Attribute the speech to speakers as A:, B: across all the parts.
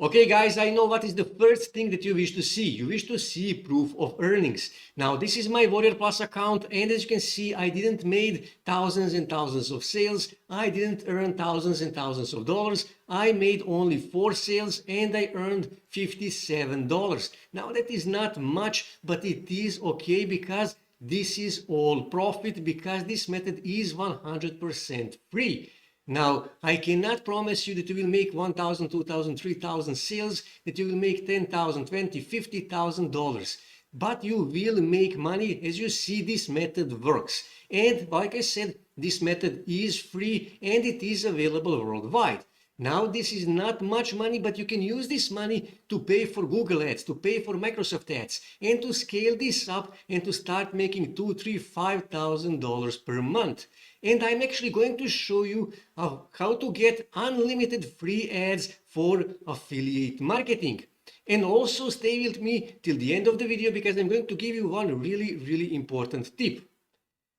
A: Okay guys, I know what is the first thing that you wish to see. You wish to see proof of earnings. Now this is my WarriorPlus account, and as you can see, I didn't made thousands and thousands of sales. I didn't earn thousands and thousands of dollars. I made only 4 sales and I earned $57. Now that is not much, but it is okay because this is all profit, because this method is 100% free. Now, I cannot promise you that you will make 1,000, 2,000, 3,000 sales, that you will make 10,000, 20, $50,000. But you will make money. As you see, this method works. And like I said, this method is free and it is available worldwide. Now, this is not much money, but you can use this money to pay for Google ads, to pay for Microsoft ads, and to scale this up and to start making $2,000, $3,000, $5,000 per month. And I'm actually going to show you how to get unlimited free ads for affiliate marketing. And also stay with me till the end of the video because I'm going to give you one really important tip.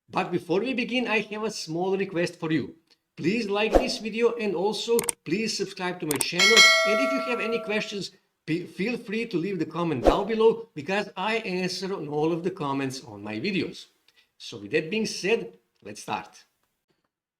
A: But before we begin, I have a small request for you. Please like this video and also please subscribe to my channel. And if you have any questions, feel free to leave the comment down below because I answer on all of the comments on my videos. So with that being said, let's start.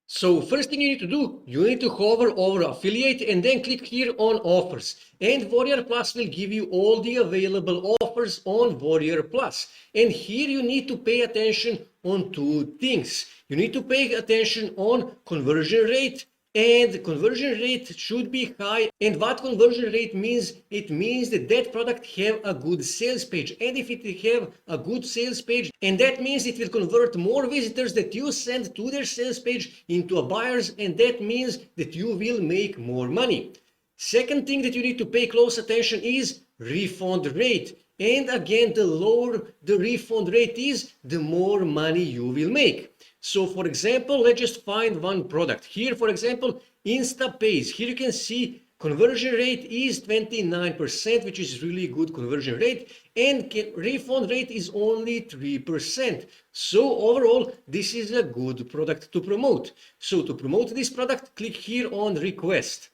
A: So first thing you need to do, you need to hover over affiliate and then click here on offers. And WarriorPlus will give you all the available offers on WarriorPlus. And here you need to pay attention on 2 things. You need to pay attention on conversion rate, and conversion rate should be high. And what conversion rate means? It means that that product have a good sales page. And if it have a good sales page, and that means it will convert more visitors that you send to their sales page into a buyers, and that means that you will make more money. Second thing that you need to pay close attention is refund rate. And again, the lower the refund rate is, the more money you will make. So for example, let's just find one product. Here, for example, InstaPays. Here you can see conversion rate is 29%, which is really good conversion rate. And refund rate is only 3%. So overall, this is a good product to promote. So to promote this product, click here on request.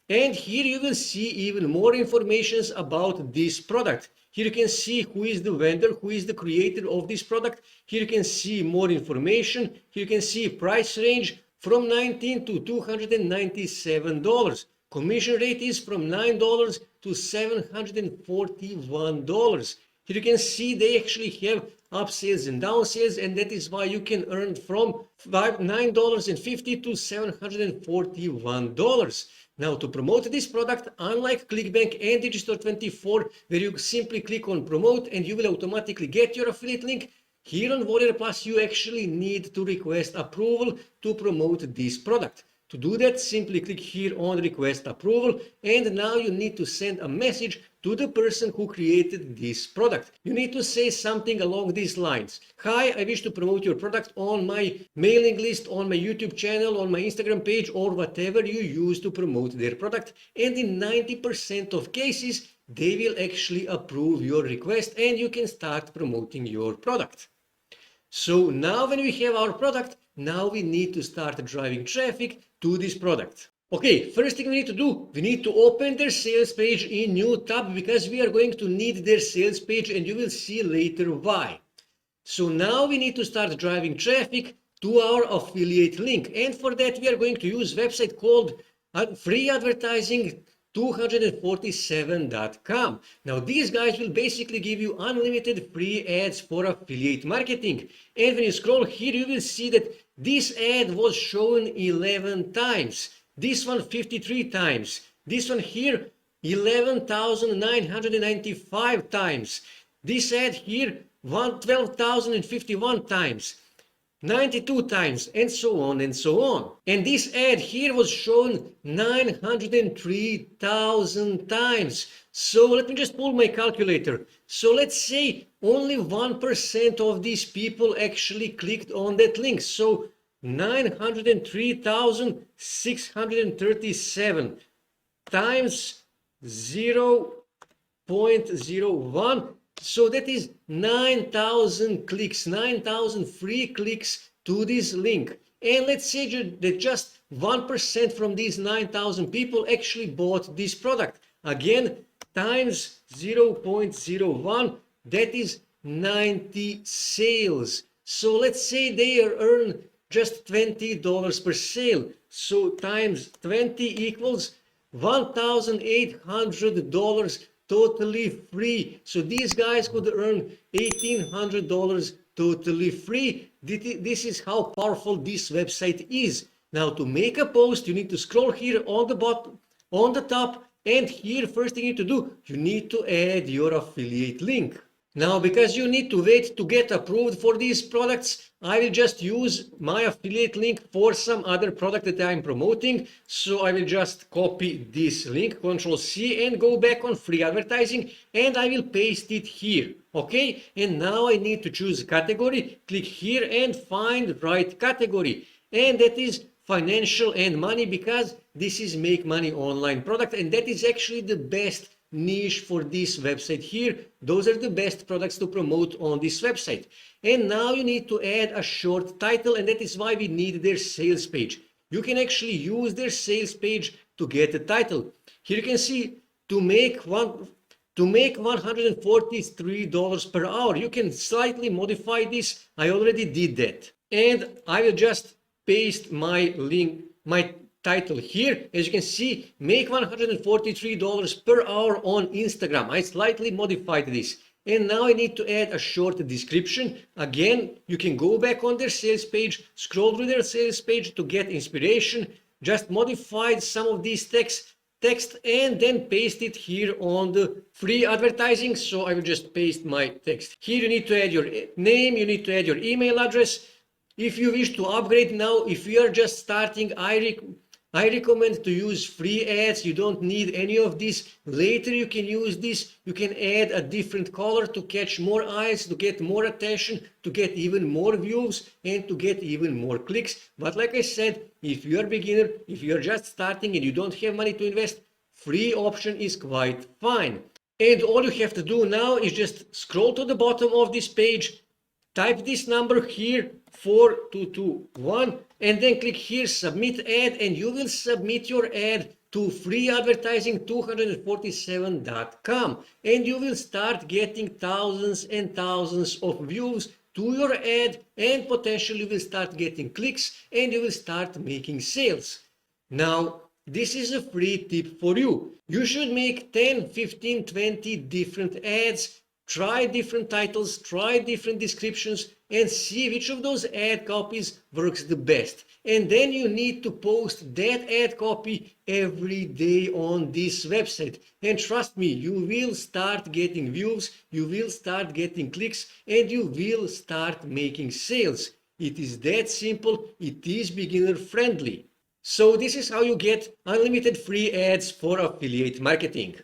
A: And here you will see even more information about this product. Here you can see who is the vendor, who is the creator of this product. Here you can see more information. Here you can see price range from $19 to $297. Commission rate is from $9 to $741. Here you can see they actually have up sales and down sales, and that is why you can earn from $9.50 to $741. Now to promote this product, unlike ClickBank and Digistore24, where you simply click on promote and you will automatically get your affiliate link, here on WarriorPlus you actually need to request approval to promote this product. To do that, simply click here on request approval, and now you need to send a message to the person who created this product. You need to say something along these lines. Hi, I wish to promote your product on my mailing list, on my YouTube channel, on my Instagram page, or whatever you use to promote their product. And in 90% of cases, they will actually approve your request and you can start promoting your product. So now when we have our product, now we need to start driving traffic to this product. Okay, first thing we need to do, we need to open their sales page in new tab because we are going to need their sales page and you will see later why. So now we need to start driving traffic to our affiliate link, and for that we are going to use a website called freeadvertising247.com. Now these guys will basically give you unlimited free ads for affiliate marketing. And when you scroll here, you will see that this ad was shown 11 times. This one 53 times. This one here 11,995 times. This ad here 12,051 times. 92 times, and so on and so on. And this ad here was shown 903,000 times. So let me just pull my calculator. So let's say only 1% of these people actually clicked on that link. So 903,637 times 0.01. So that is 9,000 clicks, 9,000 free clicks to this link. And let's say that just 1% from these 9,000 people actually bought this product. Again, times 0.01, that is 90 sales. So let's say they earn just $20 per sale. So times 20 equals $1,800 totally free. So these guys could earn $1,800 totally free. This is how powerful this website is. Now to make a post, you need to scroll here on the bottom, on the top, and here first thing you need to do, you need to add your affiliate link. Now, because you need to wait to get approved for these products, I will just use my affiliate link for some other product that I'm promoting. So I will just copy this link, Control C, and go back on free advertising, and I will paste it here. Okay, and now I need to choose a category, click here and find the right category. And that is financial and money, because this is make money online product, and that is actually the best niche for this website here. Those are the best products to promote on this website. And now you need to add a short title, and that is why we need their sales page. You can actually use their sales page to get a title. Here you can see to make $143 per hour. You can slightly modify this. I already did that. And I will just paste my link, my title here. As you can see, make $143 per hour on Instagram. I slightly modified this. And now I need to add a short description. Again, you can go back on their sales page, scroll through their sales page to get inspiration. Just modify some of these text and then paste it here on the free advertising. So I will just paste my text. Here you need to add your name, you need to add your email address. If you wish to upgrade now, if you are just starting, I recommend to use free ads. You don't need any of this. Later you can use this. You can add a different color to catch more eyes, to get more attention, to get even more views, and to get even more clicks. But like I said, if you are a beginner, if you are just starting and you don't have money to invest, free option is quite fine. And all you have to do now is just scroll to the bottom of this page, type this number here, 4221, and then click here, submit ad, and you will submit your ad to freeadvertising247.com, and you will start getting thousands and thousands of views to your ad, and potentially you will start getting clicks, and you will start making sales. Now, this is a free tip for you. You should make 10, 15, 20 different ads. Try different titles, try different descriptions, and see which of those ad copies works the best. And then you need to post that ad copy every day on this website. And trust me, you will start getting views, you will start getting clicks, and you will start making sales. It is that simple, it is beginner friendly. So this is how you get unlimited free ads for affiliate marketing.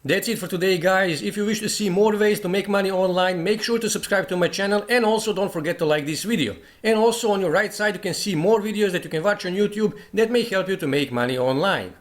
A: That's it for today, guys. If you wish to see more ways to make money online, make sure to subscribe to my channel, and also don't forget to like this video. And also on your right side you can see more videos that you can watch on YouTube that may help you to make money online.